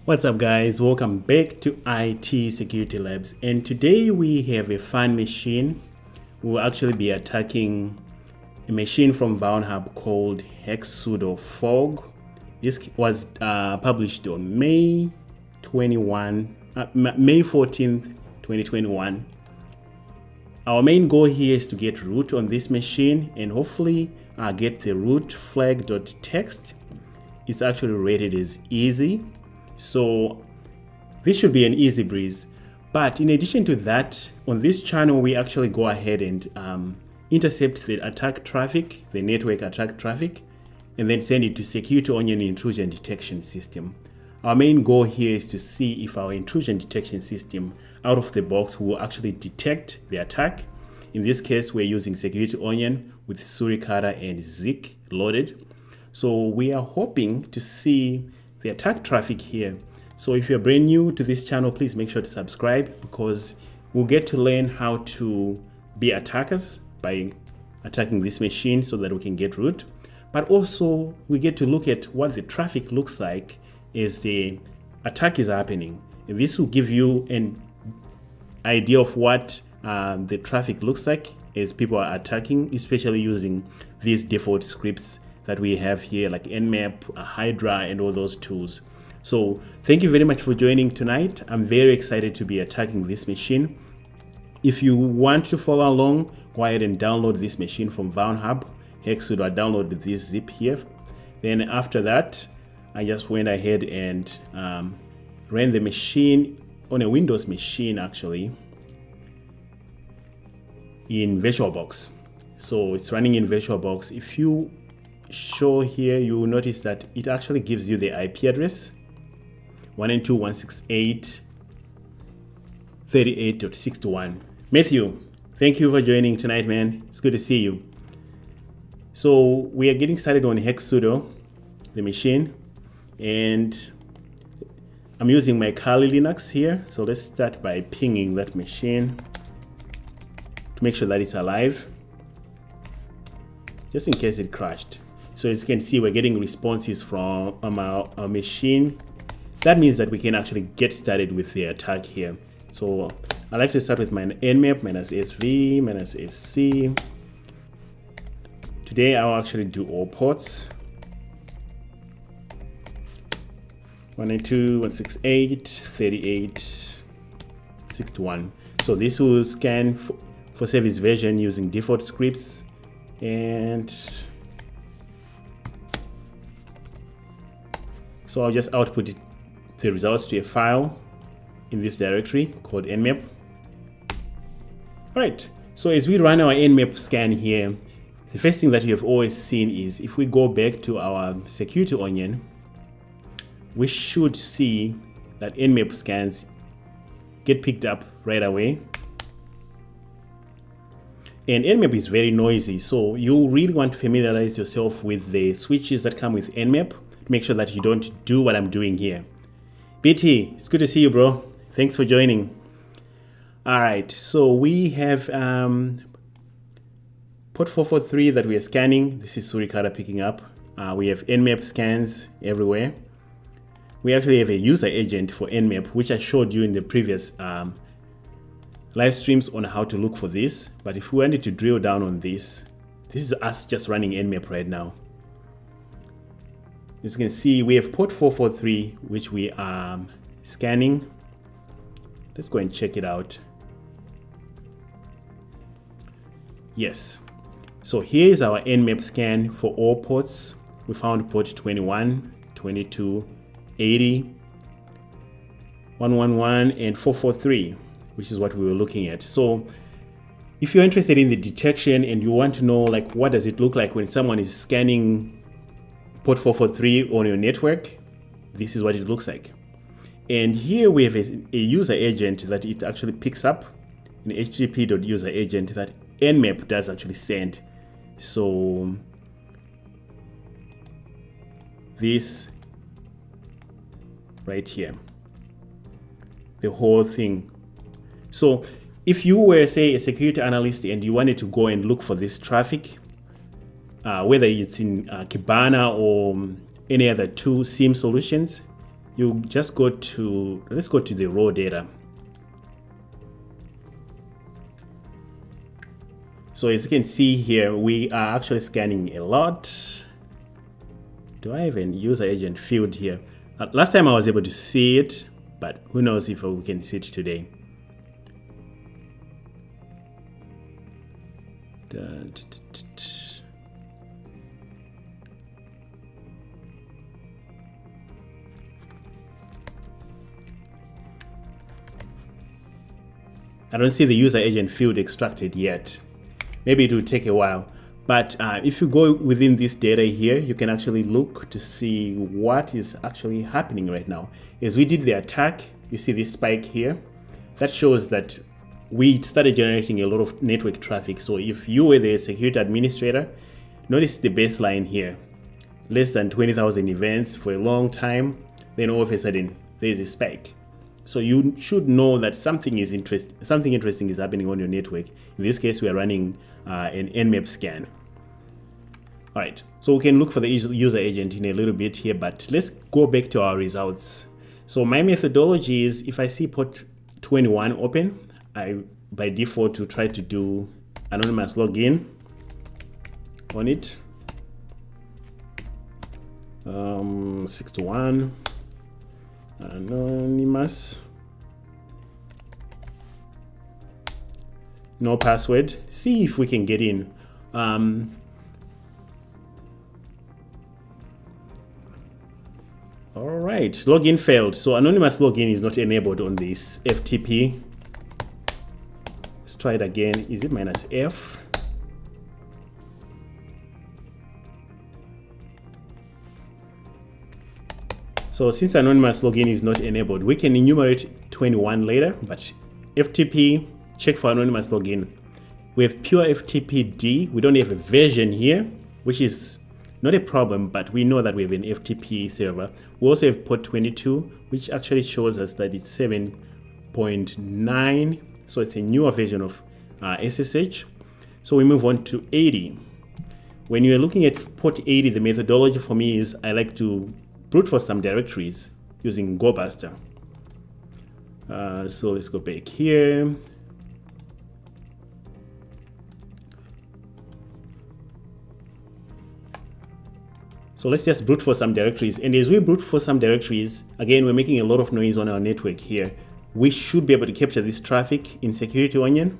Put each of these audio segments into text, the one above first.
What's up guys, welcome back to IT Security Labs, and today we have a fun machine. We'll actually be attacking a machine from Vulnhub called Hacksudo Fog. This was published on May 14th, 2021. Our main goal here is to get root on this machine and hopefully get the root flag.txt. It's actually rated as easy. So this should be an easy breeze. But in addition to that, on this channel, we actually go ahead and intercept the attack traffic, the network attack traffic, and then send it to Security Onion intrusion detection system. Our main goal here is to see if our intrusion detection system out of the box will actually detect the attack. In this case, we're using Security Onion with Suricata and Zik loaded. So we are hoping to see the attack traffic here. So if you're brand new to this channel, please make sure to subscribe, because we'll get to learn how to be attackers by attacking this machine so that we can get root. But also we get to look at what the traffic looks like as the attack is happening. And this will give you an idea of what the traffic looks like as people are attacking, especially using these default scripts that we have here, like Nmap, Hydra, and all those tools. So thank you very much for joining tonight. I'm very excited to be attacking this machine. If you want to follow along, go ahead and download this machine from Vulnhub Hacksudo. I downloaded this zip here. Then after that, I just went ahead and ran the machine on a Windows machine, actually, in VirtualBox. So it's running in VirtualBox. If you show here, you will notice that it actually gives you the IP address 192.168.38.61. Matthew, thank you for joining tonight, man. It's good to see you. So we are getting started on Hacksudo, the machine, and I'm using my Kali Linux here. So let's start by pinging that machine to make sure that it's alive, just in case it crashed. So as you can see, we're getting responses from our machine. That means that we can actually get started with the attack here. So I like to start with my Nmap -SV -SC. Today I'll actually do all ports. 192.168.38.61. So this will scan for service version using default scripts, and so I'll just output the results to a file in this directory called Nmap. All right, so as we run our Nmap scan here, the first thing that you have always seen is if we go back to our Security Onion, we should see that Nmap scans get picked up right away. And Nmap is very noisy, so you really want to familiarize yourself with the switches that come with Nmap to make sure that you don't do what I'm doing here. BT, it's good to see you, bro. Thanks for joining. All right, so we have port 443 that we are scanning. This is Suricata picking up. We have Nmap scans everywhere. We actually have a user agent for Nmap, which I showed you in the previous live streams on how to look for this. But if we wanted to drill down on this, this is us just running Nmap right now. As you can see, we have port 443, which we are scanning. Let's go and check it out. Yes. So here's our Nmap scan for all ports. We found port 21, 22, 80, 111, and 443, which is what we were looking at. So if you're interested in the detection and you want to know, like, what does it look like when someone is scanning port 443 on your network, this is what it looks like. And here we have a user agent that it actually picks up, an http.user agent that Nmap does actually send. So this right here, the whole thing. So if you were, say, a security analyst and you wanted to go and look for this traffic, whether it's in Kibana or any other two SIEM solutions, you just go to, let's go to the raw data. So as you can see here, we are actually scanning a lot. Do I have a user agent field here? Last time I was able to see it, but who knows if we can see it today. I don't see the user agent field extracted yet. Maybe it will take a while. But if you go within this data here, you can actually look to see what is actually happening right now. As we did the attack, you see this spike here. That shows that we started generating a lot of network traffic. So if you were the security administrator, notice the baseline here. Less than 20,000 events for a long time. Then all of a sudden, there's a spike. So you should know that something interesting is happening on your network. In this case, we are running an Nmap Scan. All right, so we can look for the user agent in a little bit here, but let's go back to our results. So my methodology is, if I see port 21 open, I by default to try to do anonymous login on it. 61 anonymous, no password. See if we can get in. All right, login failed. So anonymous login is not enabled on this FTP. Let's try it again. Is it -F? So since anonymous login is not enabled, we can enumerate 21 later, but FTP, check for anonymous login. We have pure FTP-D. We don't have a version here, which is not a problem, but we know that we have an FTP server. We also have port 22, which actually shows us that it's 7.9. So it's a newer version of SSH. So we move on to 80. When you're looking at port 80, the methodology for me is I like to brute force some directories using GoBuster. So let's go back here. So let's just brute force some directories. And as we brute force some directories, again, we're making a lot of noise on our network here. We should be able to capture this traffic in Security Onion.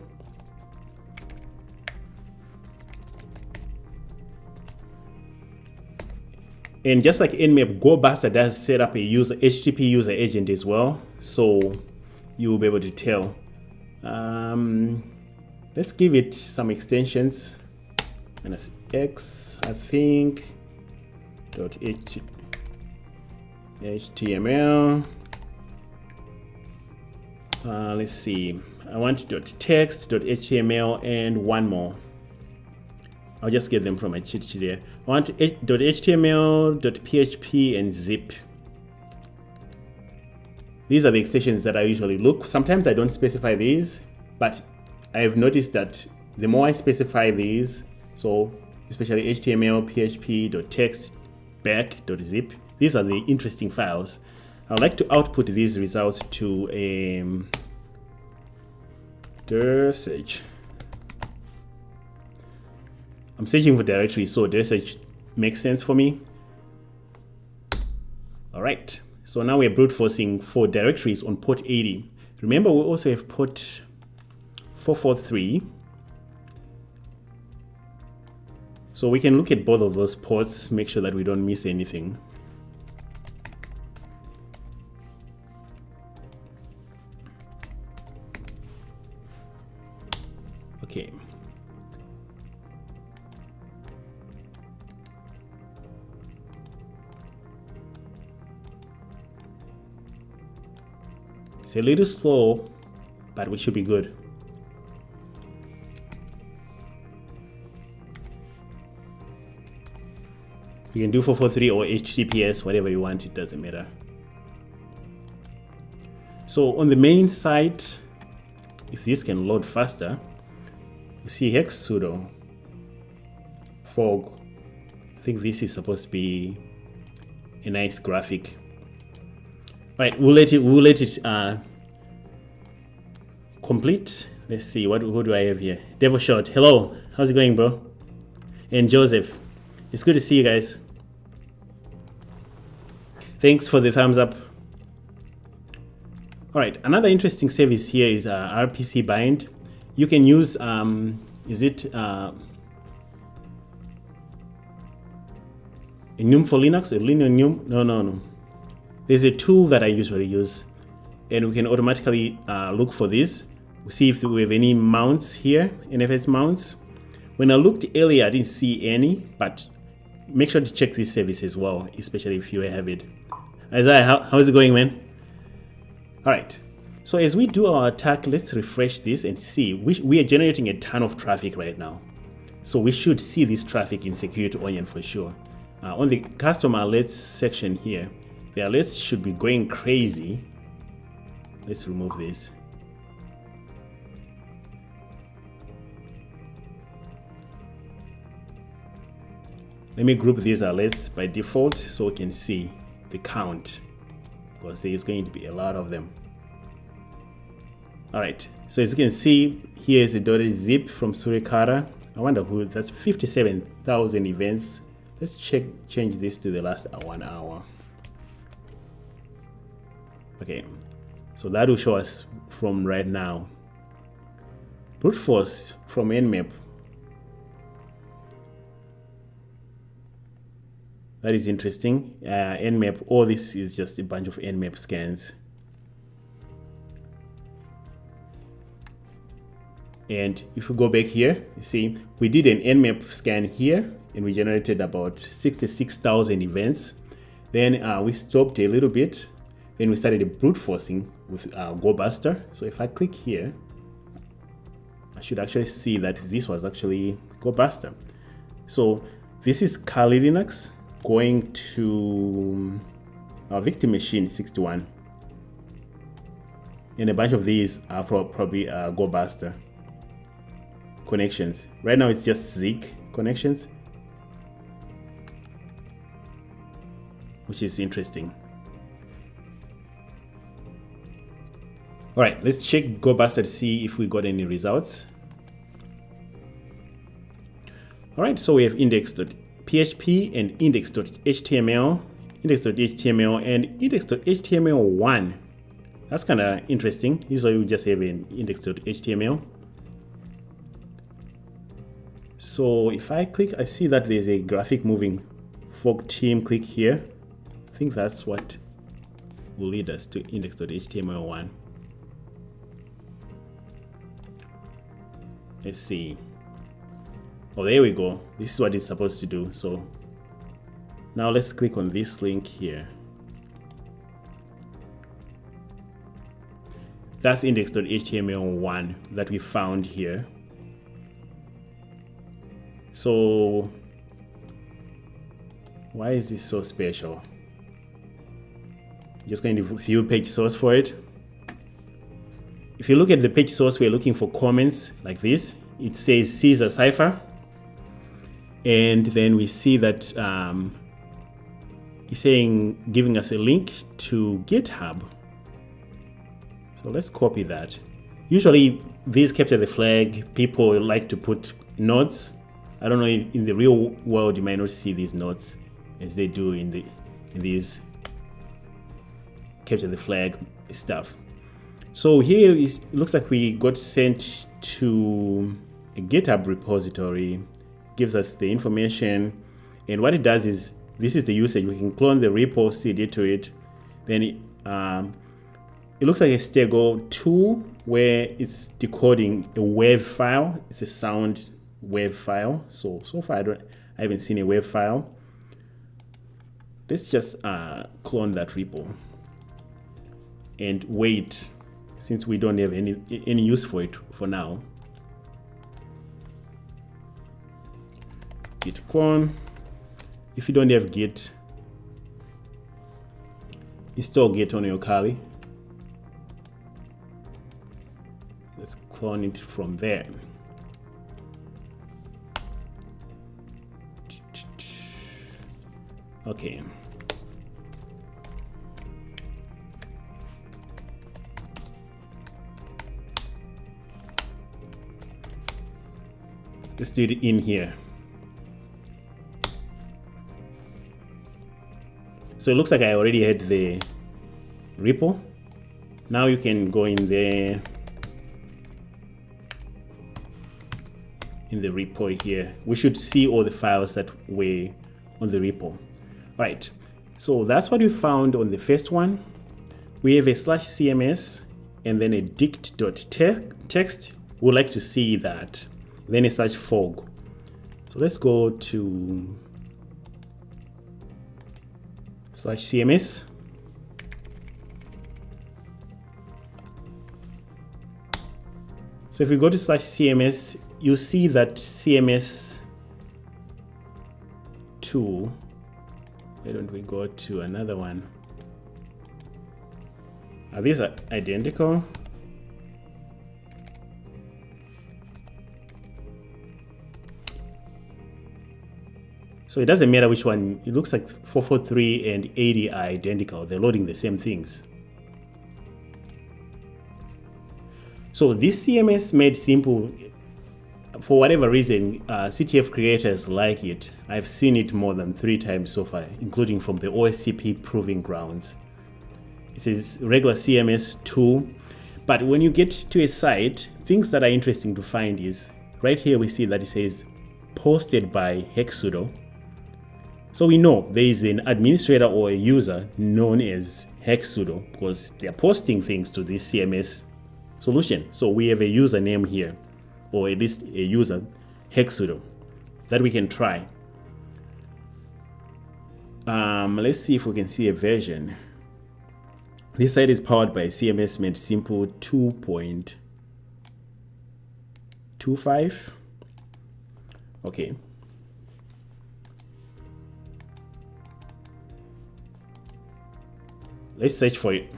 And just like Nmap, GoBuster does set up a HTTP user agent as well. So you'll be able to tell. Let's give it some extensions. -X, I think. .html. Let's see. I want .text, .html, and one more. I'll just get them from my cheat sheet here. I want .html, .php, and zip. These are the extensions that I usually look. Sometimes I don't specify these, but I have noticed that the more I specify these, so especially HTML, PHP, .text, back.zip, these are the interesting files. I'd like to output these results to a search. I'm searching for directories, so search makes sense for me. All right, so now we're brute forcing for directories on port 80. Remember, we also have port 443. So we can look at both of those ports, make sure that we don't miss anything. Okay. It's a little slow, but we should be good. You can do 443 or HTTPS, whatever you want, it doesn't matter. So on the main site, if this can load faster, you see Hacksudo fog. I think this is supposed to be a nice graphic. Right, we'll let it complete. Let's see, who do I have here? Devil Shot, hello, how's it going, bro? And Joseph, it's good to see you guys. Thanks for the thumbs up. All right, another interesting service here is RPC bind. You can use, is it Gnome for Linux or Linux Gnome? No. There's a tool that I usually use, and we can automatically look for this. We see if we have any mounts here, NFS mounts. When I looked earlier, I didn't see any, but make sure to check this service as well, especially if you have it. Isaiah, how's it going, man? All right, so as we do our attack, let's refresh this and see. We are generating a ton of traffic right now. So we should see this traffic in Security Onion for sure. On the custom alerts section here, the alerts should be going crazy. Let's remove this. Let me group these alerts by default so we can see the count, because there is going to be a lot of them. All right, so as you can see, here is a .zip from Surikara. I wonder who, that's 57,000 events. Let's change this to the last 1 hour. Okay, so that will show us from right now. Brute force from Nmap. That is interesting. Nmap, all this is just a bunch of Nmap scans. And if we go back here, you see, we did an Nmap scan here and we generated about 66,000 events. Then we stopped a little bit. Then we started brute forcing with GoBuster. So if I click here, I should actually see that this was actually GoBuster. So this is Kali Linux going to our victim machine 61. And a bunch of these are probably GoBuster connections. Right now it's just Zig connections, which is interesting. All right, let's check GoBuster to see if we got any results. All right, so we have index.php and index.html, index.html and index.html1. That's kind of interesting. Usually we just have an index.html. So if I click, I see that there's a graphic moving. Fork team, click here. I think that's what will lead us to index.html1. Let's see. Oh, there we go. This is what it's supposed to do. So now let's click on this link here. That's index.html1 that we found here. So why is this so special? Just going to view page source for it. If you look at the page source, we're looking for comments like this. It says Caesar Cipher. And then we see that it's saying, giving us a link to GitHub. So let's copy that. Usually these capture the flag, people like to put notes. I don't know, in the real world, you might not see these notes as they do in these capture the flag stuff. So here it looks like we got sent to a GitHub repository, gives us the information. And what it does is, this is the usage. We can clone the repo, CD to it. Then it looks like a Stego tool where it's decoding a WAV file. It's a sound WAV file. So far I haven't seen a WAV file. Let's just clone that repo and wait, since we don't have any use for it for now. Git clone. If you don't have Git, install Git on your Kali. Let's clone it from there. Okay. Let's do it in here. So it looks like I already had the repo. Now you can go in there, in the repo here. We should see all the files that were on the repo. Right, so that's what we found on the first one. We have a /cms and then a dict.text. We'd like to see that. Then a /fog. So let's go to /cms. So if we go to /cms, you see that CMS2. Why don't we go to another one? Are these identical? So it doesn't matter which one. It looks like 443 and 80 are identical. They're loading the same things. So this CMS made simple, for whatever reason, CTF creators like it. I've seen it more than 3 times so far, including from the OSCP Proving Grounds. It says regular CMS2, but when you get to a site, things that are interesting to find is, right here we see that it says posted by Hacksudo. So we know there is an administrator or a user known as Hacksudo because they're posting things to this CMS solution. So we have a username here, or at least a user, Hacksudo, that we can try. Let's see if we can see a version. This site is powered by CMS Made Simple 2.25. Okay. Let's search for it.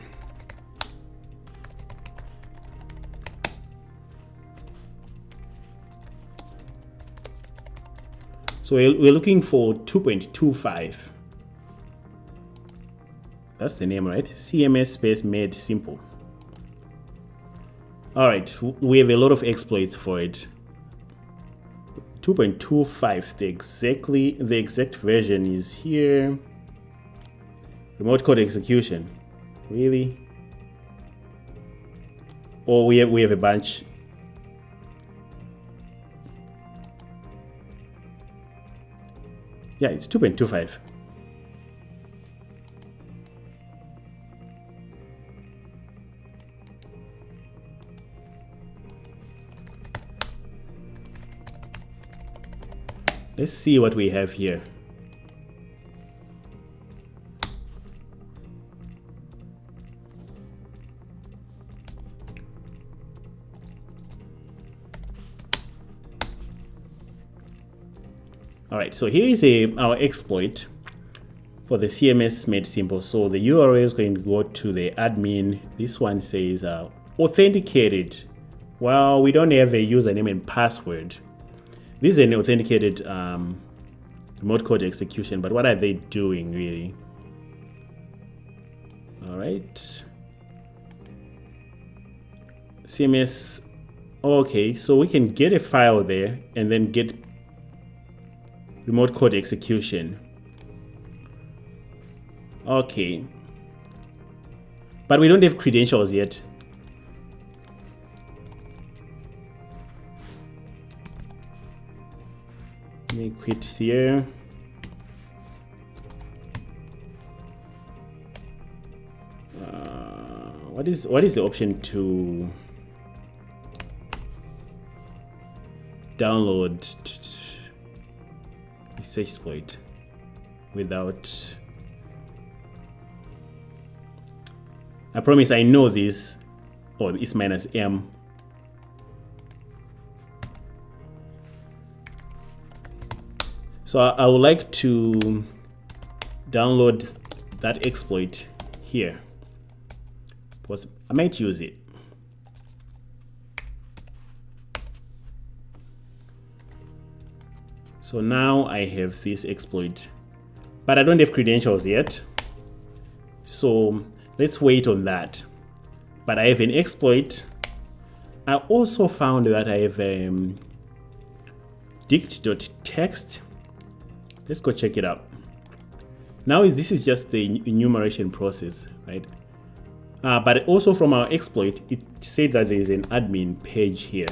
So we're looking for 2.25. That's the name, right? CMS space Made Simple. All right, we have a lot of exploits for it. 2.25, the exact version is here. Remote code execution, really? Or we have a bunch. Yeah, it's 2.25. Let's see what we have here. All right, so here is our exploit for the CMS Made Simple. So the URL is going to go to the admin. This one says authenticated. Well, we don't have a username and password. This is an authenticated remote code execution, but what are they doing really? All right. CMS, okay, so we can get a file there and then get remote code execution. Okay. But we don't have credentials yet. Let me quit here. What is the option to download this exploit without? I promise I know this. Oh, it's -m. So I would like to download that exploit here because I might use it. So now I have this exploit, but I don't have credentials yet. So let's wait on that. But I have an exploit. I also found that I have dict.text. Let's go check it out. Now this is just the enumeration process, right? But also from our exploit, it said that there is an admin page here.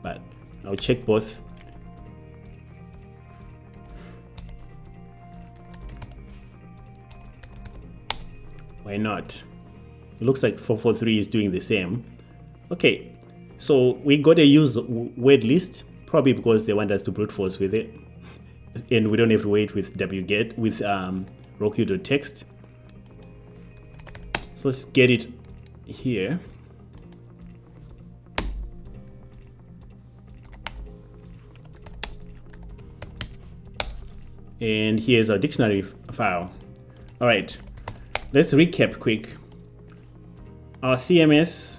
But I'll check both. Why not? It looks like 443 is doing the same. Okay, so we got a use word list, probably because they want us to brute force with it, and we don't have to wait with wget with roku.text. So let's get it here. And here's our dictionary file. All right, let's recap quick. Our CMS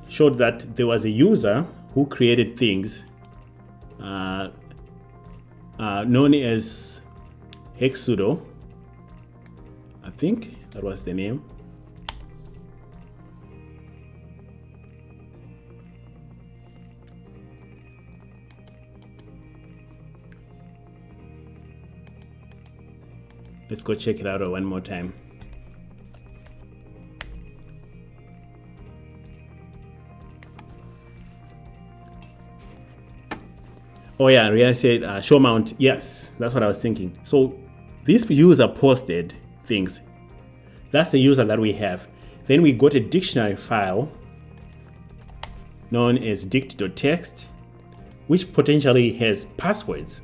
showed that there was a user who created things known as Hacksudo. I think that was the name. Let's go check it out one more time. Oh yeah, Rihanna said show mount. Yes, that's what I was thinking. So this user posted things. That's the user that we have. Then we got a dictionary file known as dict.text, which potentially has passwords.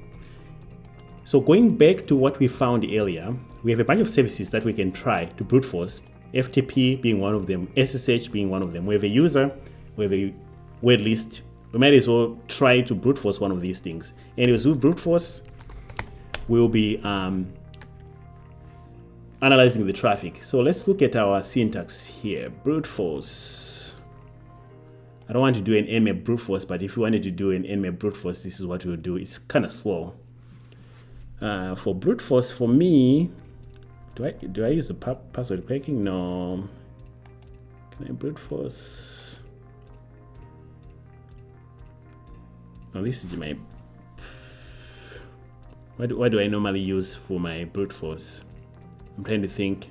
So going back to what we found earlier, we have a bunch of services that we can try to brute force, FTP being one of them, SSH being one of them. We have a user, we have a word list. We might as well try to brute force one of these things. Anyways, with brute force, we'll be analyzing the traffic. So let's look at our syntax here. Brute force. I don't want to do an Nmap brute force, but if you wanted to do an Nmap brute force, this is what we'll do. It's kind of slow. For brute force, for me, do I use the password cracking? No. Can I brute force? No, this is my. What do I normally use for my brute force? I'm trying to think.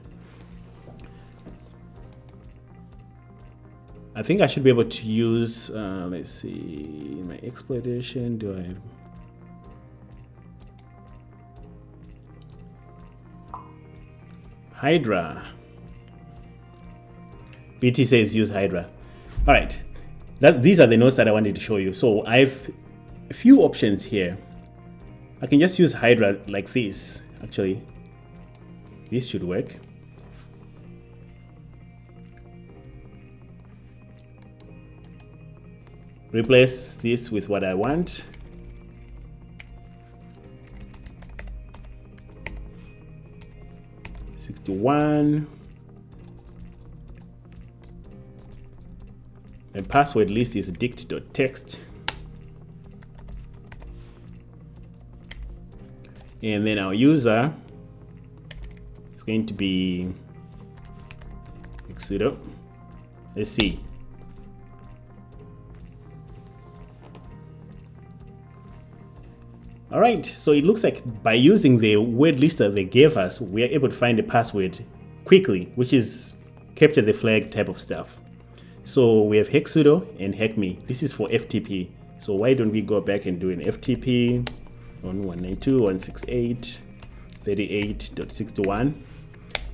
I think I should be able to use. Let's see, my exploitation. Do I? Hydra. BT says use Hydra. All right, these are the notes that I wanted to show you. So I've a few options here. I can just use Hydra like this. Actually, this should work. Replace this with what I want. '61. My password list is dict.text. And then our user is going to be Hacksudo. Let's see. All right, so it looks like by using the word list that they gave us, we are able to find the password quickly, which is capture the flag type of stuff. So we have Hacksudo and HackMe. This is for FTP. So why don't we go back and do an FTP on 192.168.38.61.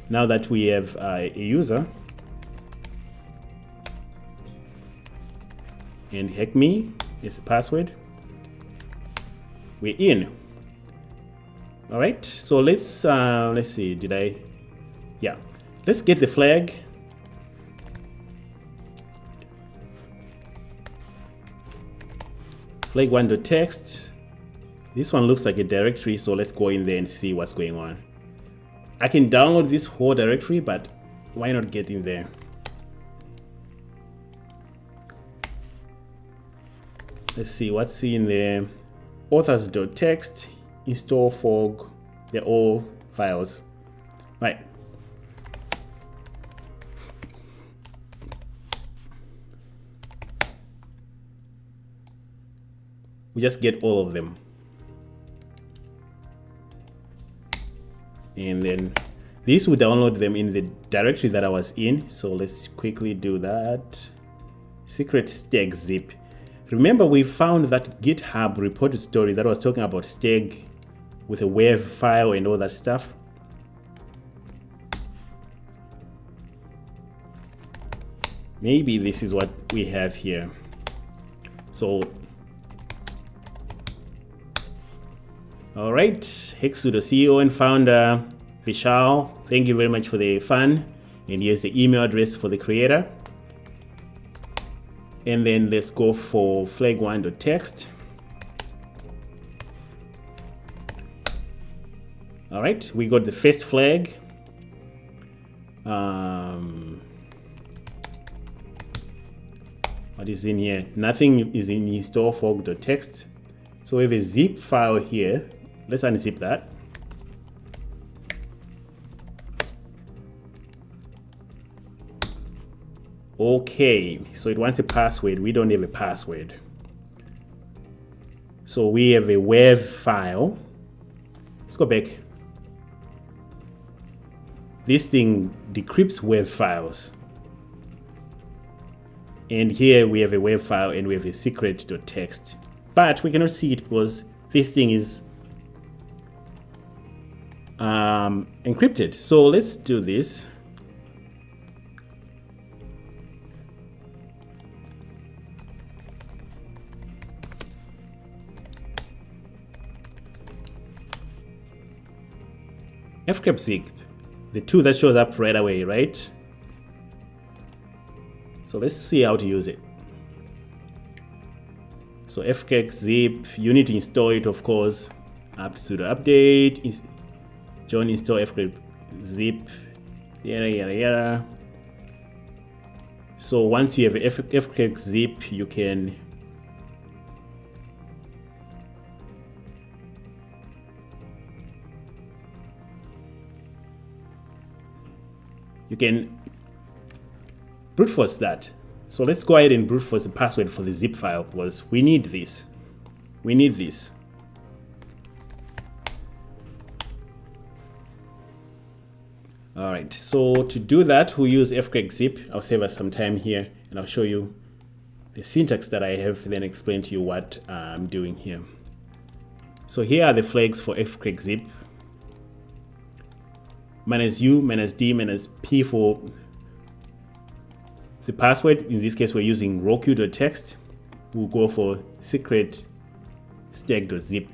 Now that we have a user and HackMe is the password, we're in. All right, so let's see, yeah, let's get the flag. Flag 1.text. This one looks like a directory, so let's go in there and see what's going on. I can download this whole directory, but why not get in there? Let's see what's in there. Authors.txt, install fog, they're all files. Right. we just get all of them. And then this will download them in the directory that I was in. So let's quickly do that. Secret steg zip. Remember, we found that GitHub repository that was talking about steg with a WAV file and all that stuff. Maybe this is what we have here. So, all right, Hacksudo CEO and founder Vishal, thank you very much for the fun. And here's the email address for the creator. And then let's go for flag1.txt. All right, we got the first flag. What is in here? Nothing is in install fork.txt. So we have a zip file here. Let's unzip that. Okay, so it wants a password. We don't have a password. So we have a WAV file. Let's go back. This thing decrypts WAV files. And here we have a WAV file and we have a secret.txt. But we cannot see it because this thing is encrypted. So let's do this. fkzip, the tool that shows up right away, right? So let's see how to use it. So fkzip, you need to install it, of course. Sudo update is join install fkzip, yada yada yada. So once you have fkzip, you can brute force that. So let's go ahead and brute force the password for the zip file because we need this. We need this. All right, so to do that, we'll use fkzip. I'll save us some time here and I'll show you the syntax that I have, then explain to you what I'm doing here. So here are the flags for fkzip. -u, -d, -p for the password. In this case, we're using roku.txt. We'll go for secret steg.zip.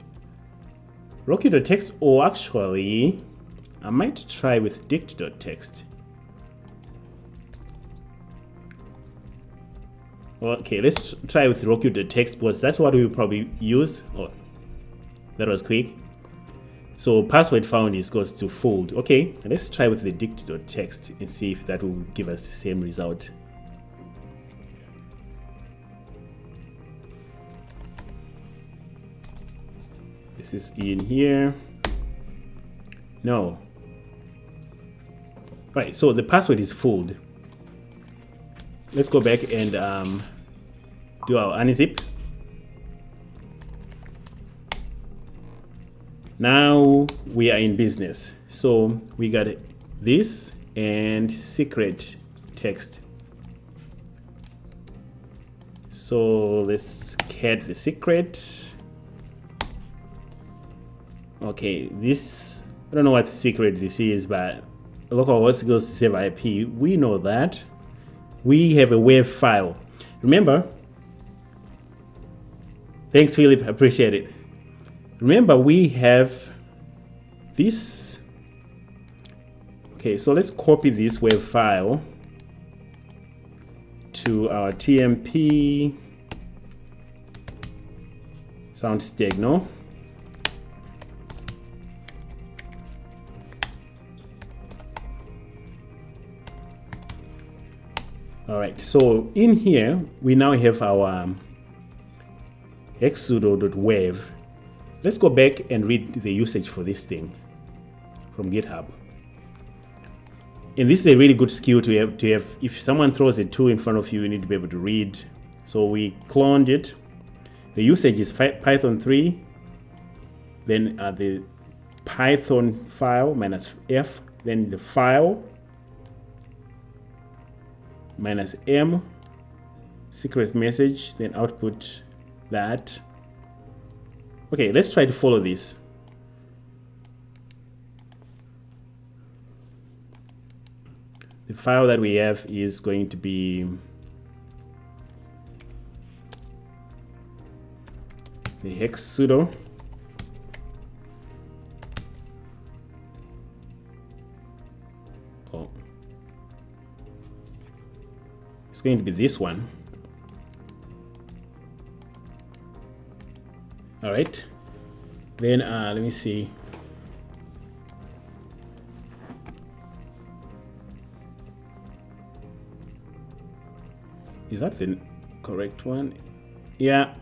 Roku.txt, or actually, I might try with dict.txt. Okay, let's try with roku.txt because that's what we'll probably use. Oh, that was quick. So password found is goes to fold. Okay, let's try with the dict.txt and see if that will give us the same result. This is in here. No. Right, so the password is fold. Let's go back and do our unzip. Now we are in business. So we got this and secret text. So let's get the secret. Okay, this, I don't know what secret this is, but localhost goes to save IP. We know that. We have a WAV file. Remember? Thanks, Philip. Appreciate it. Remember, we have this. Okay, so let's copy this WAV file to our TMP sound steg, no? All right, so in here, we now have our hacksudo.wav. Let's go back and read the usage for this thing from GitHub. And this is a really good skill to have. If someone throws a tool in front of you, you need to be able to read. So we cloned it. The usage is Python 3, then the Python file minus F, then the file minus M, secret message, then output that. Okay, let's try to follow this. The file that we have is going to be the Hacksudo. Oh, it's going to be this one. All right, then let me see. Is that the correct one? Yeah.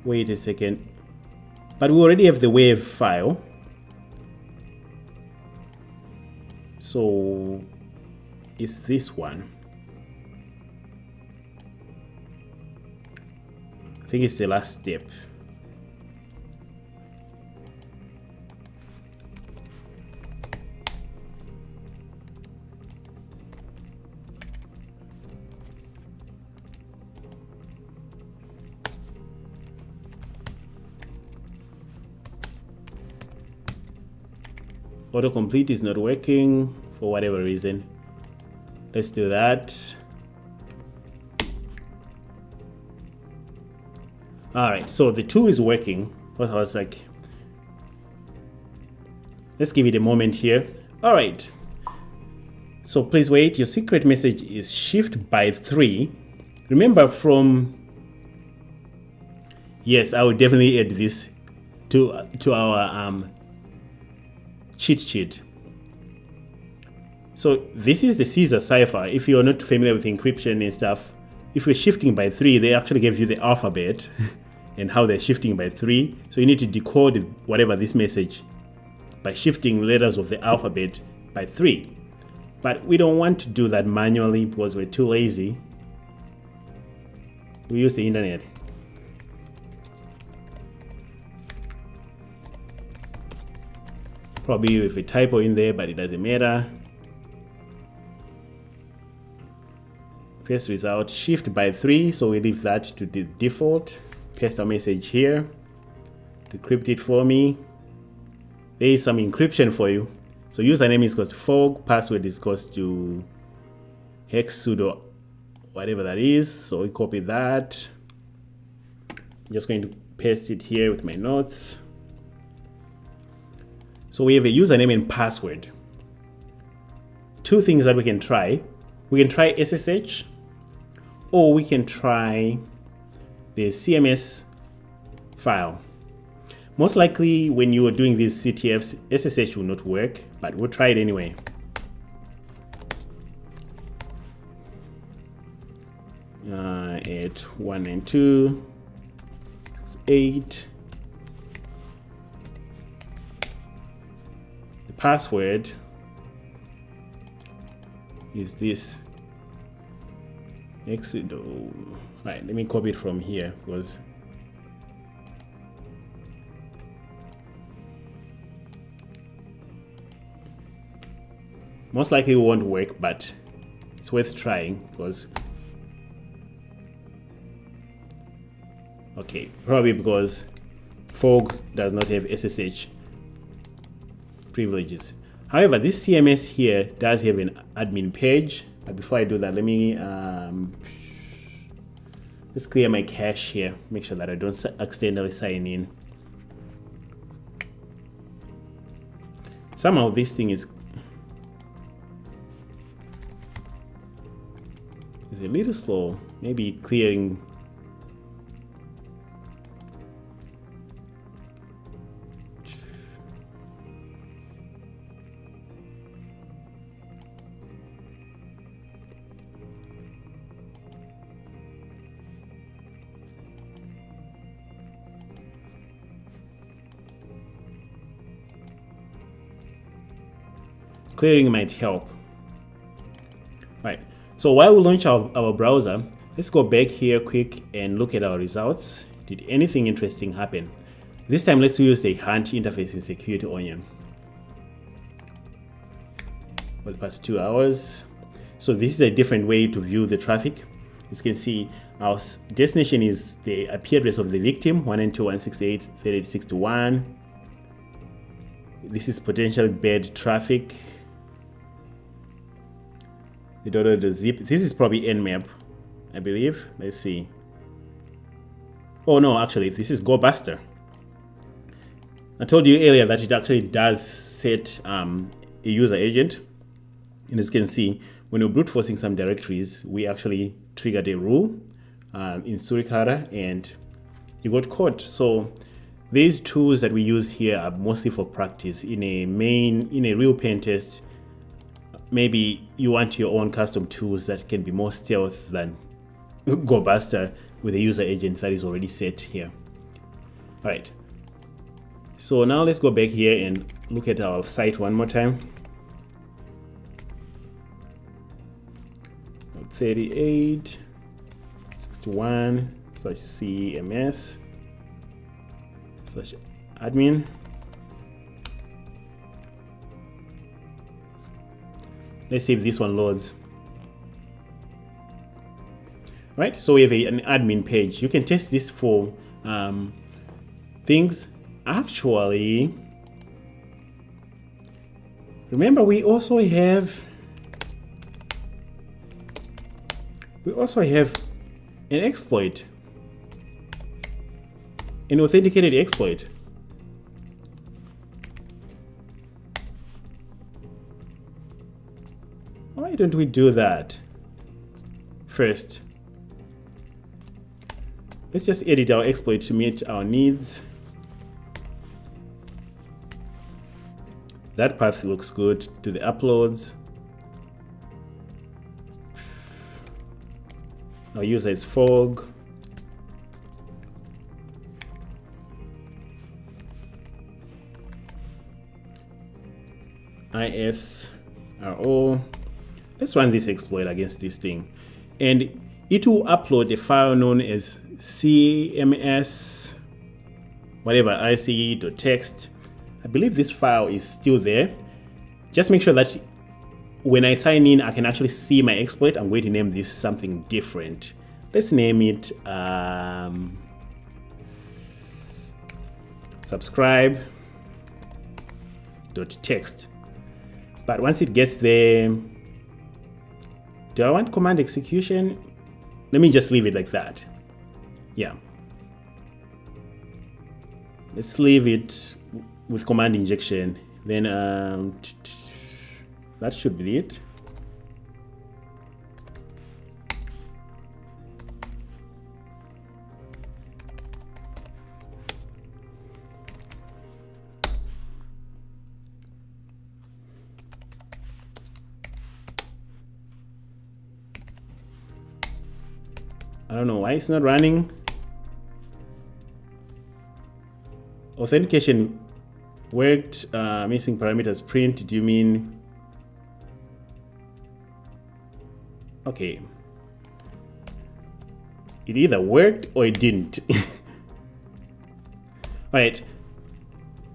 Wait a second. But we already have the wave file. So it's this one. I think it's the last step. Autocomplete is not working for whatever reason. Let's do that. All right, so the 2 is working. I was like, let's give it a moment here. All right, so please wait. Your secret message is shift by 3. Remember from, yes, I will definitely add this to our cheat sheet. So this is the Caesar cipher. If you're not familiar with encryption and stuff, if you're shifting by 3, they actually give you the alphabet and how they're shifting by 3. So you need to decode whatever this message by shifting letters of the alphabet by 3. But we don't want to do that manually because we're too lazy. We use the internet. Probably with a typo in there, but it doesn't matter. Paste result, shift by 3, so we leave that to the default. Paste our message here, decrypt it for me. There is some encryption for you. So username is equals to fog, password is equals to Hacksudo, whatever that is. So we copy that. I'm just going to paste it here with my notes. So we have a username and password. 2 things that we can try. We can try SSH, or we can try the CMS file. Most likely when you are doing these CTFs, SSH will not work, but we'll try it anyway. At 192.8. The password is this Hacksudo. Right, let me copy it from here because most likely it won't work, but it's worth trying because okay, probably because Fog does not have SSH privileges. However, this CMS here does have an admin page. But before I do that, let me just clear my cache here. Make sure that I don't accidentally sign in. Somehow this thing is a little slow. Maybe clearing. Clearing might help. Right. So while we launch our browser, let's go back here quick and look at our results. Did anything interesting happen? This time let's use the hunt interface in Security Onion for the past 2 hours. So this is a different way to view the traffic. As you can see, our destination is the IP address of the victim, 192.168.30.61. This is potential bad traffic. The zip. This is probably Nmap, I believe. Let's see. Oh no, actually, this is GoBuster. I told you earlier that it actually does set a user agent. And as you can see, when you're brute forcing some directories, we actually triggered a rule in Suricata and you got caught. So these tools that we use here are mostly for practice. In a real pen test, maybe you want your own custom tools that can be more stealth than GoBuster with a user agent that is already set here. All right. So now let's go back here and look at our site one more time. 38.61/CMS/admin. Let's see if this one loads. Right, so we have an admin page. You can test this for things. Actually, remember we also have an exploit, an authenticated exploit. Why don't we do that first? Let's just edit our exploit to meet our needs. That path looks good to the uploads. Our user is fog. ISRO. Let's run this exploit against this thing. And it will upload a file known as CMS, whatever, ICE.txt. I believe this file is still there. Just make sure that when I sign in, I can actually see my exploit. I'm going to name this something different. Let's name it subscribe.txt. But once it gets there, do I want command execution? Let me just leave it like that. Yeah. Let's leave it with command injection. Then that should be it. I don't know why it's not running. Authentication worked. Missing parameters print. Do you mean? Okay. It either worked or it didn't. All right.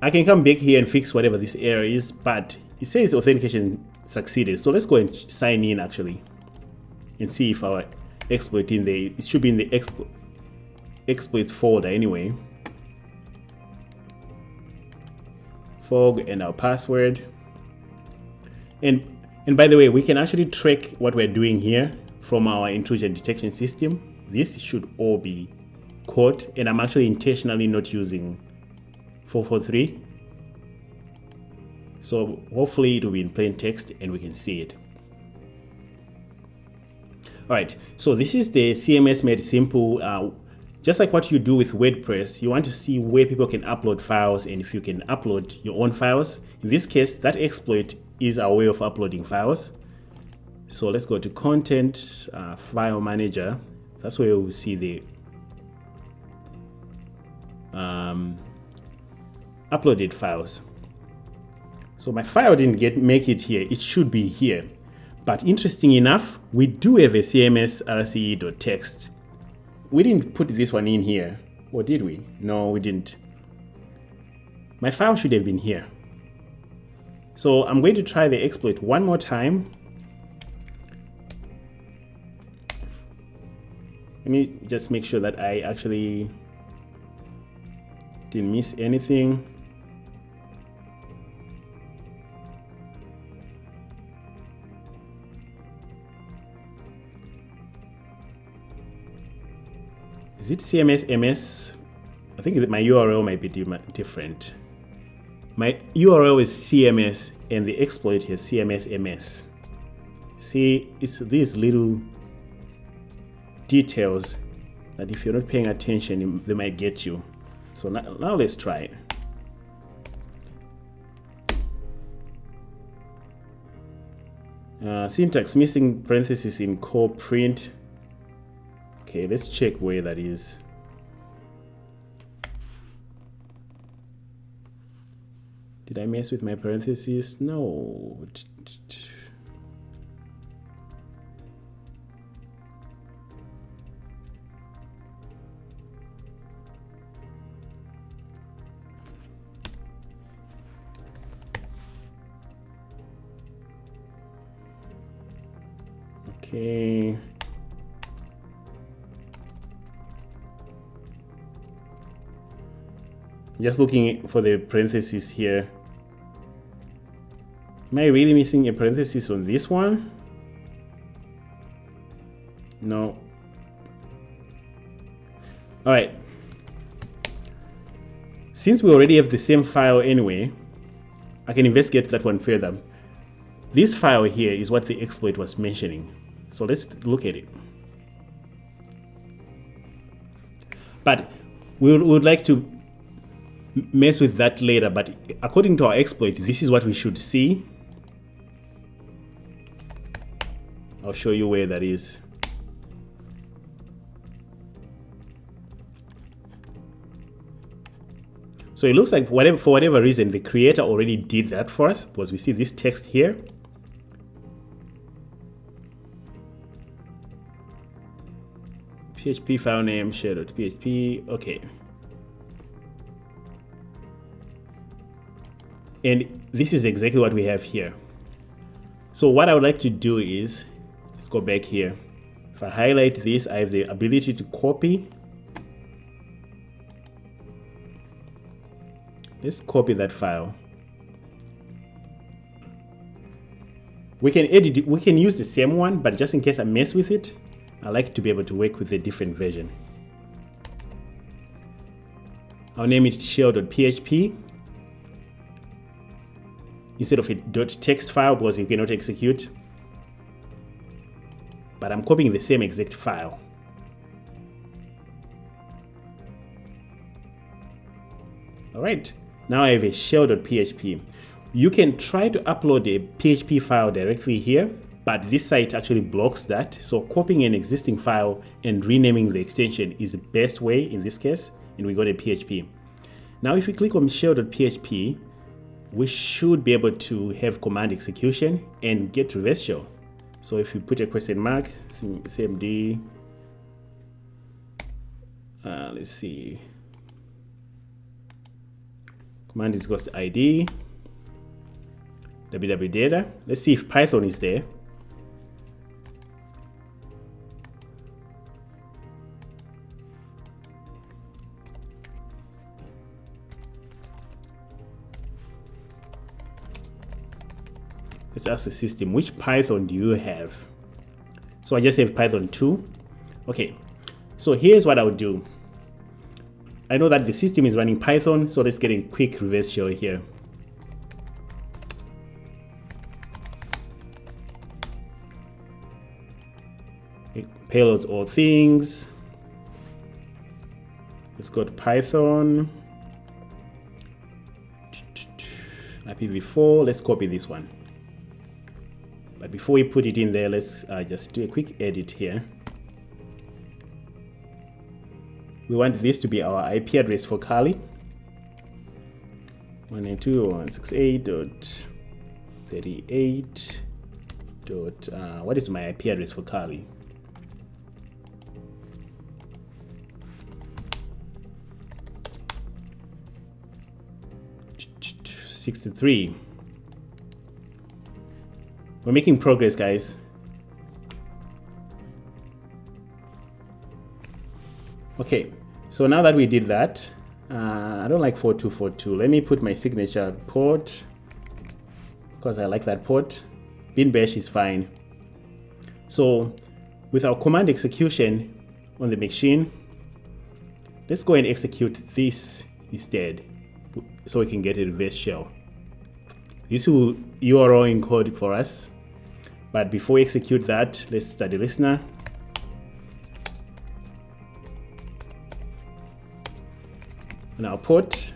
I can come back here and fix whatever this error is, but it says authentication succeeded. So let's go and sign in actually and see if our exploit in there. It should be in the exploits folder anyway. Fog and our password. And by the way, we can actually track what we're doing here from our intrusion detection system. This should all be caught, and I'm actually intentionally not using 443. So hopefully it will be in plain text and we can see it. All right, so this is the CMS made simple. Just like what you do with WordPress, you want to see where people can upload files and if you can upload your own files. In this case, that exploit is our way of uploading files. So let's go to Content, File Manager. That's where we'll see the uploaded files. So my file didn't make it here. It should be here. But interesting enough, we do have a CMS rce.txt. We didn't put this one in here, or did we? No, we didn't. My file should have been here. So I'm going to try the exploit one more time. Let me just make sure that I actually didn't miss anything. Is it CMS MS? I think that my URL might be different. My URL is CMS and the exploit is CMS MS. See, it's these little details that if you're not paying attention, they might get you. So now let's try it. Syntax missing parentheses in core print. Okay, let's check where that is. Did I mess with my parentheses? No. Okay. Just looking for the parentheses here. Am I really missing a parenthesis on this one? No. All right. Since we already have the same file anyway, I can investigate that one further. This file here is what the exploit was mentioning. So let's look at it. But we would like to mess with that later, but according to our exploit, this is what we should see. I'll show you where that is. So it looks like for whatever reason, the creator already did that for us, because we see this text here. PHP file name share.php. Okay. And this is exactly what we have here. So what I would like to do is, let's go back here. If I highlight this, I have the ability to copy. Let's copy that file. We can edit it, we can use the same one, but just in case I mess with it, I like to be able to work with a different version. I'll name it shell.php. Instead of a .text file, because you cannot execute. But I'm copying the same exact file. All right, now I have a shell.php. You can try to upload a PHP file directly here, but this site actually blocks that. So copying an existing file and renaming the extension is the best way in this case, and we got a PHP. Now if we click on shell.php, we should be able to have command execution and get reverse shell. So if you put a question mark, cmd, let's see, command is equals to id, www.data. Let's see if Python is there. Let's ask the system, which Python do you have? So I just have Python 2. Okay, so here's what I would do. I know that the system is running Python, so let's get a quick reverse shell here. It payloads all things. Let's go to Python. IPv4, let's copy this one. But before we put it in there, let's just do a quick edit here. We want this to be our IP address for Kali. 192.168.38.1. dot what is my IP address for Kali? $63. We're making progress, guys. Okay, so now that we did that, I don't like 4242. Let me put my signature port because I like that port. Bin bash is fine. So with our command execution on the machine, let's go and execute this instead so we can get a reverse shell. This will URL encode for us. But before we execute that, let's start the listener. On our port.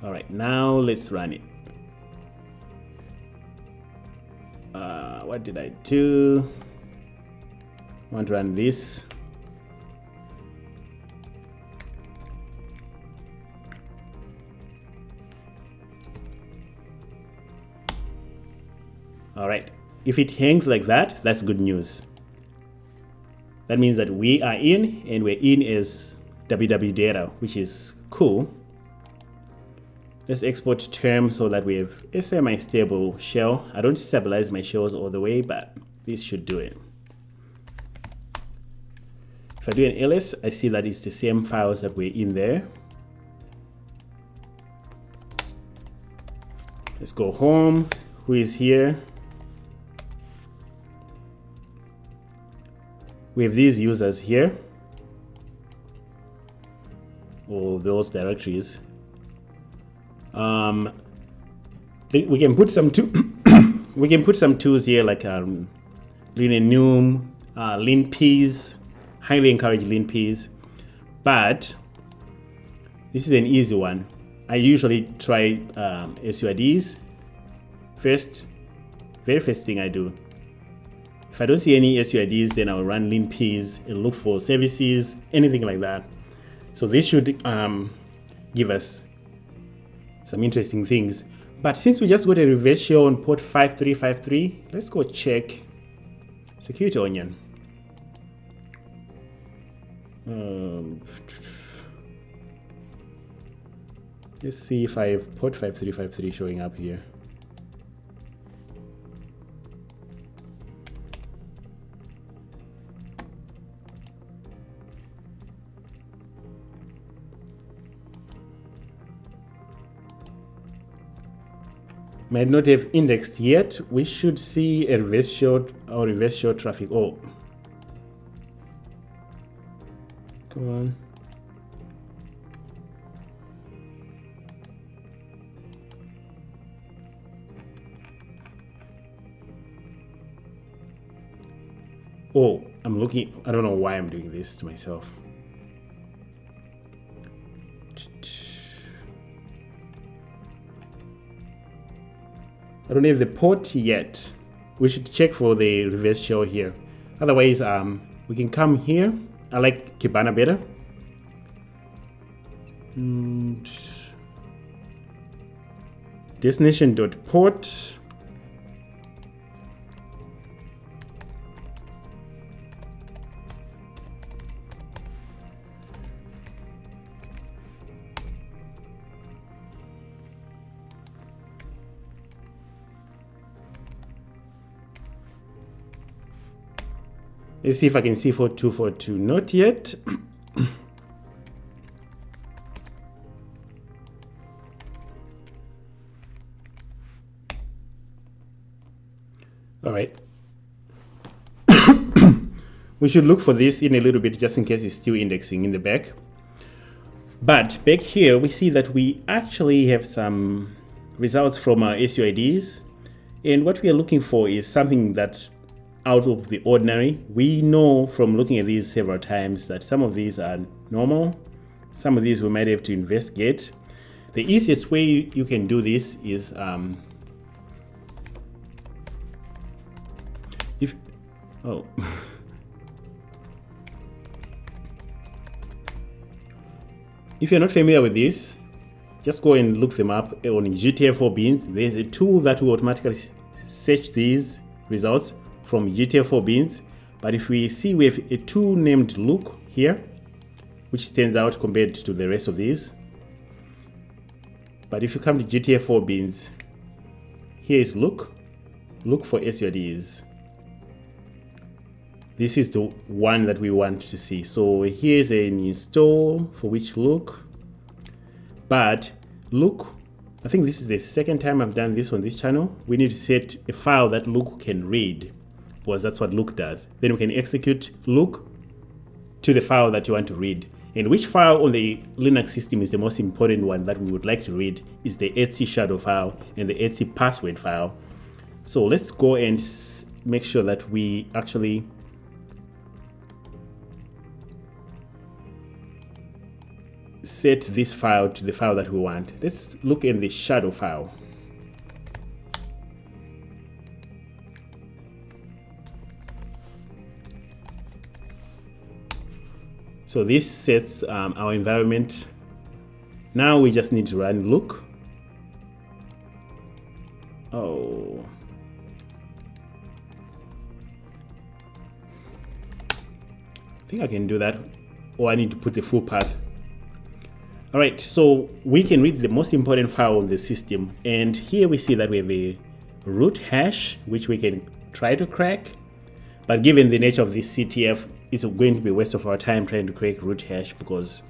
All right, now let's run it. What did I do? I want to run this. All right, if it hangs like that, that's good news. That means that we are in, and we're in as www data, which is cool. Let's export term so that we have a semi-stable shell. I don't stabilize my shells all the way, but this should do it. If I do an ls, I see that it's the same files that we're in there. Let's go home. Who is here? We have these users here, or those directories. We can put some we can put some tools here like linenum, linpeas. Highly encourage linpeas, but this is an easy one. I usually try SUIDs first. Very first thing I do. If I don't see any SUIDs, then I'll run linpeas and look for services, anything like that. So this should give us some interesting things. But since we just got a reverse shell on port 5353, let's go check security onion. Let's see if I have port 5353 showing up here. Might not have indexed yet. We should see a reverse shell or reverse shell traffic. Oh, come on. Oh, I'm looking. I don't know why I'm doing this to myself. I don't have the port yet. We should check for the reverse shell here. Otherwise, we can come here. I like Kibana better. Destination.port. Let's see if I can see 4242. Not yet. All right. We should look for this in a little bit just in case it's still indexing in the back. But back here, we see that we actually have some results from our SUIDs. And what we are looking for is something that out of the ordinary. We know from looking at these several times that some of these are normal. Some of these we might have to investigate. The easiest way you can do this is if you're not familiar with this, just go and look them up on GTF4 bins. There's a tool that will automatically search these results from GTF4 bins. But if we see, we have a tool named Look here, which stands out compared to the rest of these. But if you come to GTF4 bins, here is Look for SUIDs. This is the one that we want to see. So here's an install for which Look. But Look, I think this is the second time I've done this on this channel. We need to set a file that Look can read, because that's what Look does. Then we can execute Look to the file that you want to read. And which file on the Linux system is the most important one that we would like to read is the etc shadow file and the etc password file. So let's go and make sure that we actually set this file to the file that we want. Let's look in the shadow file. So this sets our environment. Now we just need to run Look. Oh. I think I can do that. Or I need to put the full path. All right, so we can read the most important file on the system. And here we see that we have a root hash, which we can try to crack. But given the nature of this CTF, it's going to be a waste of our time trying to crack root hash because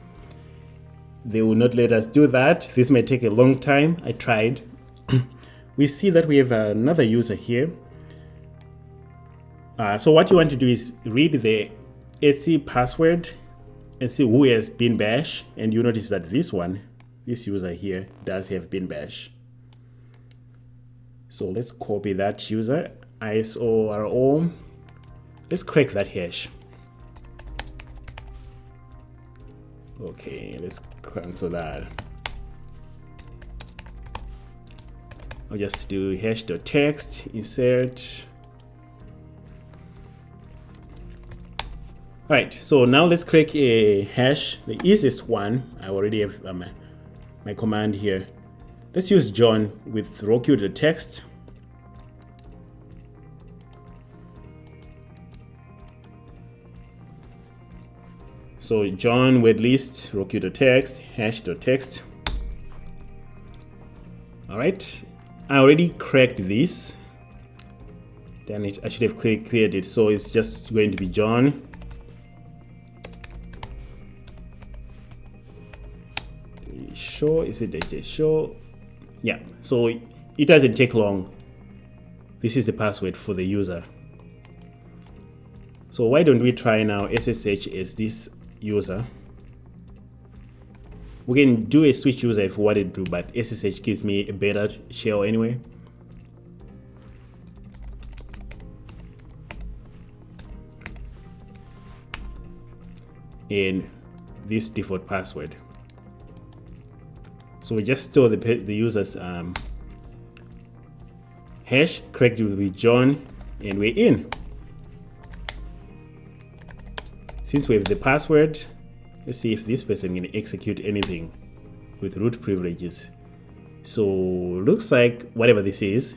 they will not let us do that. This may take a long time. I tried. We see that we have another user here. So what you want to do is read the etc password and see who has bin bash, and you notice that this user here does have bin bash. So let's copy that user, ISORO. Let's crack that hash. Okay, let's cancel that. I'll just do hash.text, insert. All right, so now let's crack a hash, the easiest one. I already have my command here. Let's use John with roq.text. So John word list, roq.text, hash.text. All right, I already cracked this. Damn it, I should have cleared it. So it's just going to be John. Show, is it show? Yeah, so it doesn't take long. This is the password for the user. So why don't we try now SSH as this user? We can do a switch user if we wanted to, but SSH gives me a better shell anyway. And this default password. So we just store the user's hash, cracked it with John, and we're in. Since we have the password, let's see if this person can execute anything with root privileges. So looks like whatever this is,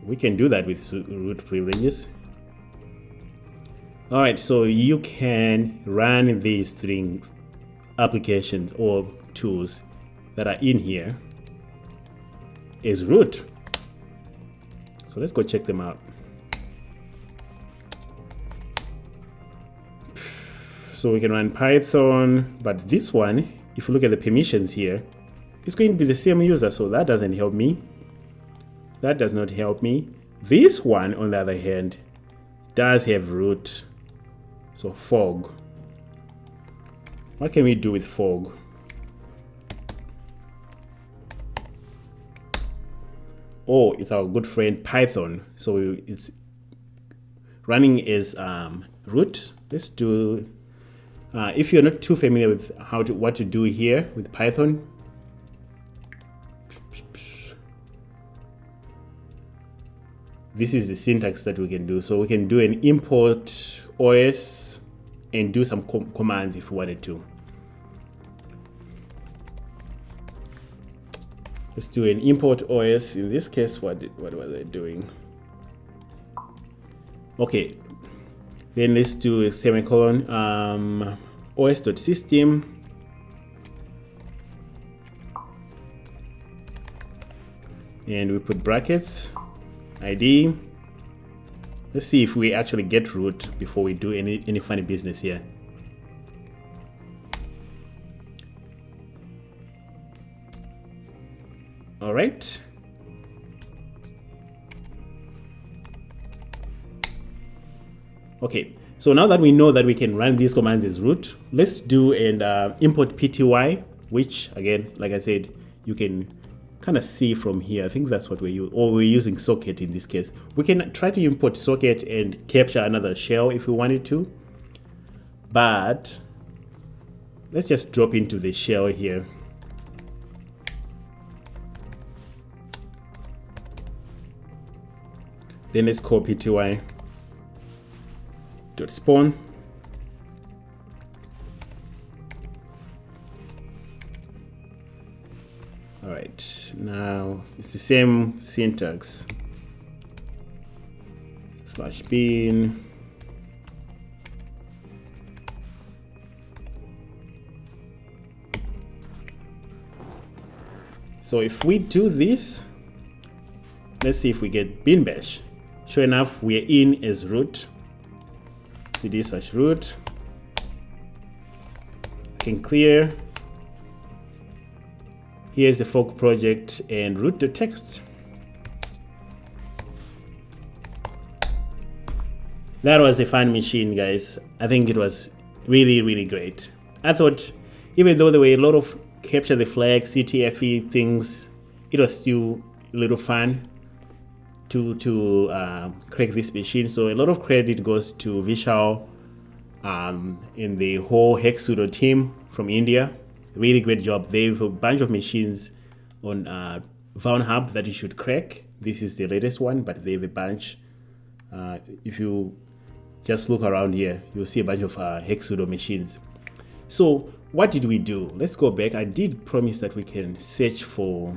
we can do that with root privileges. All right, so you can run these string applications or tools that are in here as root. So let's go check them out. So we can run Python, but this one, if you look at the permissions here, it's going to be the same user, so that doesn't help me. That does not help me. This one, on the other hand, does have root. So fog. What can we do with fog? Oh, it's our good friend Python. So it's running as root. Let's do. If you're not too familiar with what to do here with Python, this is the syntax that we can do. So we can do an import OS and do some commands if we wanted to. Let's do an import OS. In this case, what was I doing? Okay, then let's do a semicolon, os.system. And we put brackets, ID. Let's see if we actually get root before we do any funny business here. All right. Okay, so now that we know that we can run these commands as root, let's do an import pty, which again, like I said, you can kind of see from here. I think that's what we're using, or we're using socket in this case. We can try to import socket and capture another shell if we wanted to, but let's just drop into the shell here. Then let's call pty dot spawn. All right, now it's the same syntax. /bin. So if we do this, let's see if we get bin bash. Sure enough, we're in as root. cd/root. Can clear. Here's the fork project and root.txt. That was a fun machine, guys. I think it was really, really great. I thought, even though there were a lot of capture the flag, CTFE things, it was still a little fun to crack this machine. So a lot of credit goes to Vishal and the whole Hacksudo team from India. Really great job. They have a bunch of machines on Vulnhub that you should crack. This is the latest one, but they have a bunch. If you just look around here, you'll see a bunch of Hacksudo machines. So what did we do? Let's go back. I did promise that we can search for,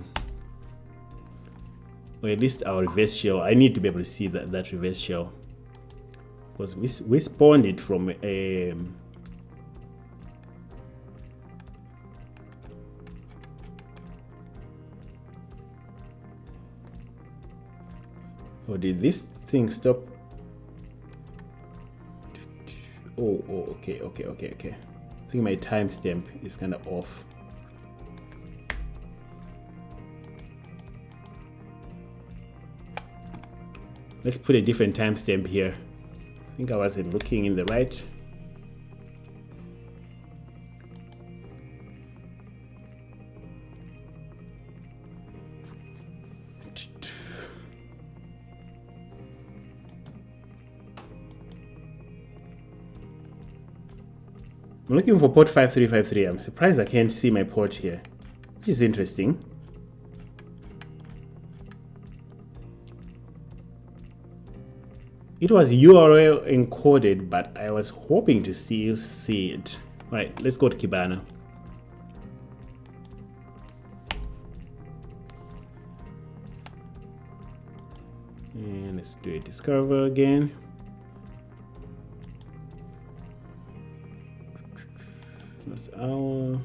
or at least our reverse shell. I need to be able to see that reverse shell, because we spawned it from a or did this thing stop? Oh, okay. I think my timestamp is kind of off. Let's put a different timestamp here. I think I wasn't looking in the right. I'm looking for port 5353. I'm surprised I can't see my port here, which is interesting. It was URL encoded, but I was hoping to see it. All right, let's go to Kibana. And let's do a discover again. That's our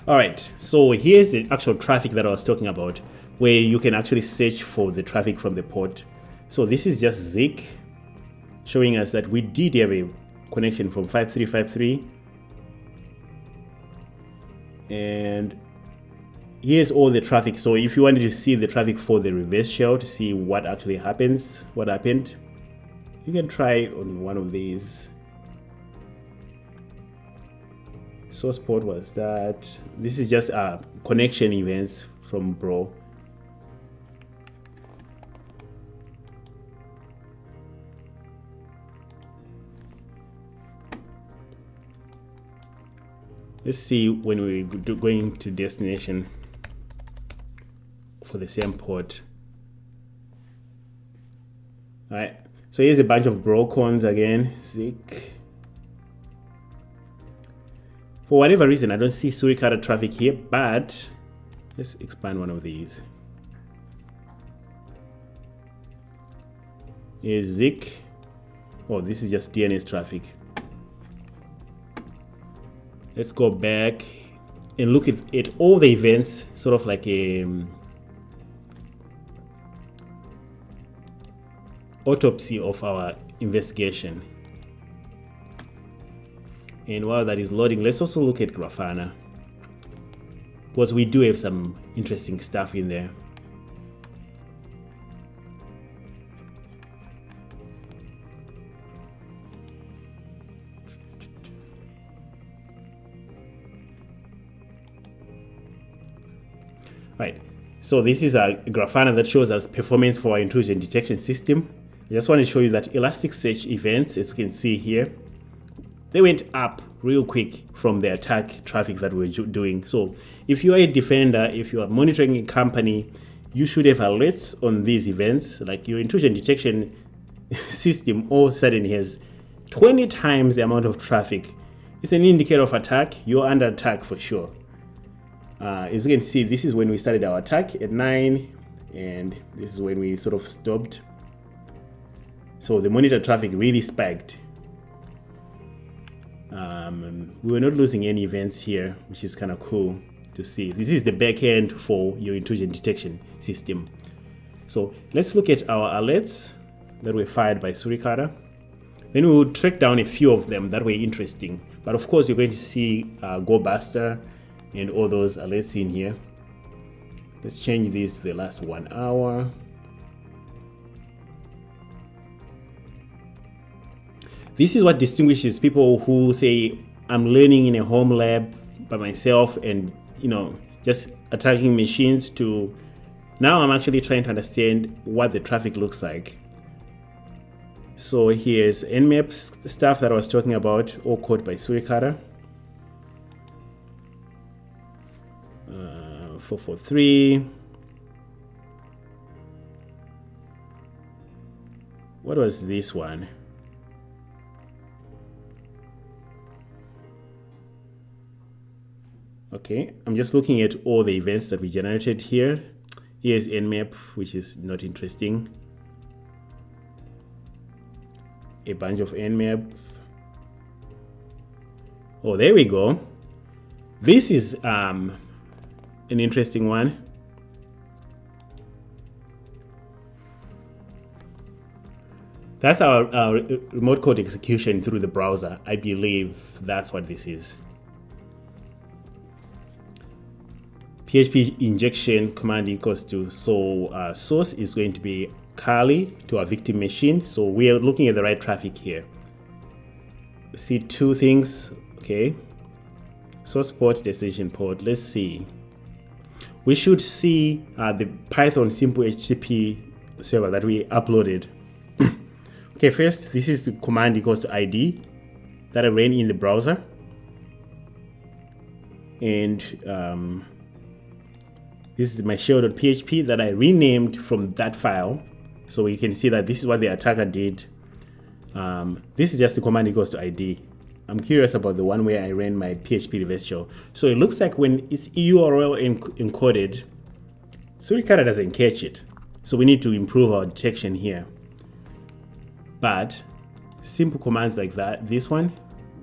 all right, so here's the actual traffic that I was talking about, where you can actually search for the traffic from the port. So this is just Zik showing us that we did have a connection from 5353. And here's all the traffic. So if you wanted to see the traffic for the reverse shell to see what actually happens, what happened, you can try on one of these. Source port was that. This is just connection events from Bro. Let's see when we going to destination for the same port. All right, so here's a bunch of brocons again. Zik. For whatever reason, I don't see Suricata traffic here, but let's expand one of these. Here's Zik. Oh, this is just DNS traffic. Let's go back and look at all the events, sort of like a autopsy of our investigation. And while that is loading, let's also look at Grafana, because we do have some interesting stuff in there. Right, so this is a Grafana that shows us performance for our intrusion detection system. I just want to show you that Elasticsearch events, as you can see here, they went up real quick from the attack traffic that we're doing. So if you are a defender, if you are monitoring a company, you should have alerts on these events. Like your intrusion detection system all of a sudden has 20 times the amount of traffic. It's an indicator of attack. You're under attack for sure. As you can see, this is when we started our attack at 9, and this is when we sort of stopped. So the monitor traffic really spiked. We were not losing any events here, which is kind of cool to see. This is the back end for your intrusion detection system. So let's look at our alerts that were fired by Suricata. Then we will track down a few of them that were interesting. But of course, you're going to see GoBuster and all those alerts in here. Let's change this to the last 1 hour. This is what distinguishes people who say, I'm learning in a home lab by myself and, just attacking machines, to now I'm actually trying to understand what the traffic looks like. So here's Nmap stuff that I was talking about, all caught by Suricata. 443. What was this one? Okay, I'm just looking at all the events that we generated here. Here's Nmap, which is not interesting. A bunch of Nmap. Oh, there we go. This is an interesting one. That's our remote code execution through the browser. I believe that's what this is. PHP injection command equals to, so source is going to be Kali to our victim machine. So we are looking at the right traffic here. See two things, okay. Source port, destination port. Let's see. We should see the Python simple HTTP server that we uploaded. Okay, first, this is the command equals to ID that I ran in the browser. And this is my shell.php that I renamed from that file. So you can see that this is what the attacker did. This is just the command equals to ID. I'm curious about the one where I ran my PHP reverse shell. So it looks like when it's URL encoded, Suricata doesn't catch it. So we need to improve our detection here. But simple commands like that, this one,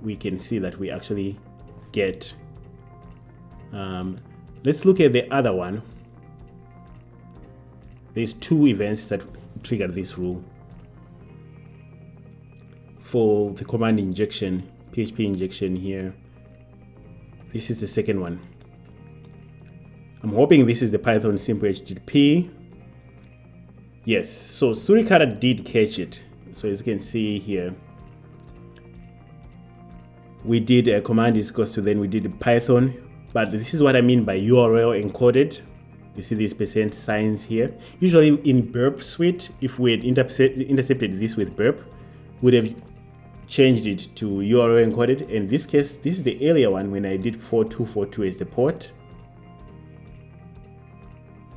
we can see that we actually get. Let's look at the other one. There's two events that trigger this rule. For the command injection, PHP injection here, this is the second one. I'm hoping this is the Python simple HTTP. Yes, so Suricata did catch it. So as you can see here, we did a command equals to, then we did Python. But this is what I mean by URL encoded. You see these percent signs here. Usually in burp suite, if we had intercepted this with burp, would have changed it to URL encoded. In this case, this is the earlier one when I did 4242 as the port.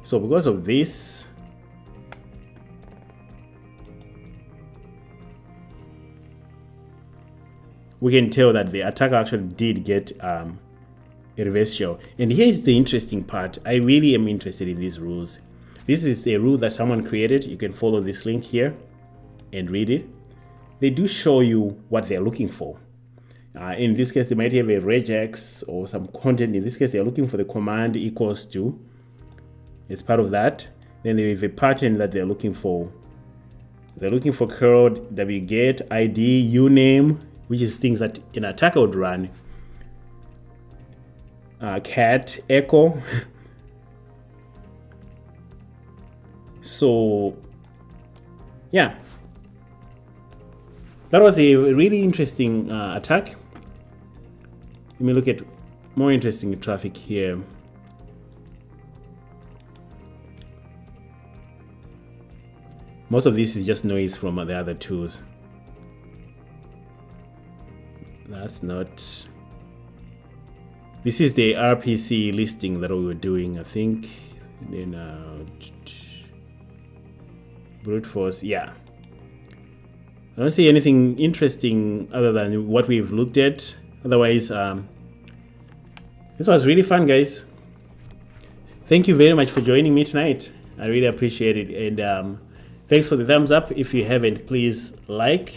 So because of this, we can tell that the attacker actually did get a reverse shell. And here's the interesting part. I really am interested in these rules. This is a rule that someone created. You can follow this link here and read it. They do show you what they're looking for. In this case, they might have a regex or some content. In this case, they're looking for the command equals to. It's part of that. Then they have a pattern that they're looking for. They're looking for curl, wget, id, uname, which is things that an attacker would run. Cat, echo. So, yeah. That was a really interesting attack. Let me look at more interesting traffic here. Most of this is just noise from the other tools. That's not... This is the RPC listing that we were doing, I think. And then brute force, yeah. I don't see anything interesting other than what we've looked at. Otherwise, this was really fun, guys. Thank you very much for joining me tonight. I really appreciate it. And thanks for the thumbs up. If you haven't, please like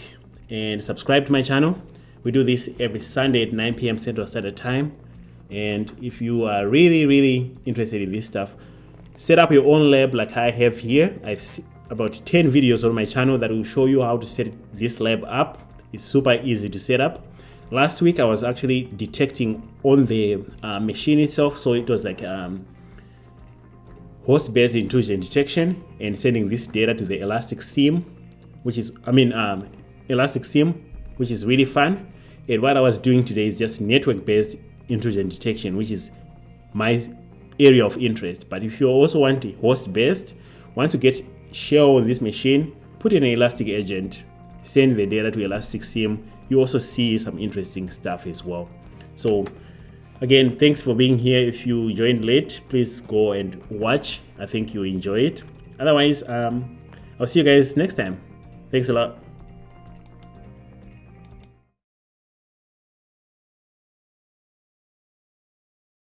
and subscribe to my channel. We do this every Sunday at 9 p.m. Central Standard Time. And if you are really, really interested in this stuff, set up your own lab like I have here. I've about 10 videos on my channel that will show you how to set this lab up. It's super easy to set up. Last week I was actually detecting on the machine itself, so it was like host-based intrusion detection and sending this data to the Elastic SIEM, which is Elastic SIEM, which is really fun. And what I was doing today is just network-based intrusion detection, which is my area of interest. But if you also want a host-based, once you get shell on this machine, put in an Elastic agent, send the data to Elastic SIEM. You also see some interesting stuff as well. So again, thanks for being here. If you joined late, please go and watch. I think you enjoy it. Otherwise, I'll see you guys next time. Thanks a lot.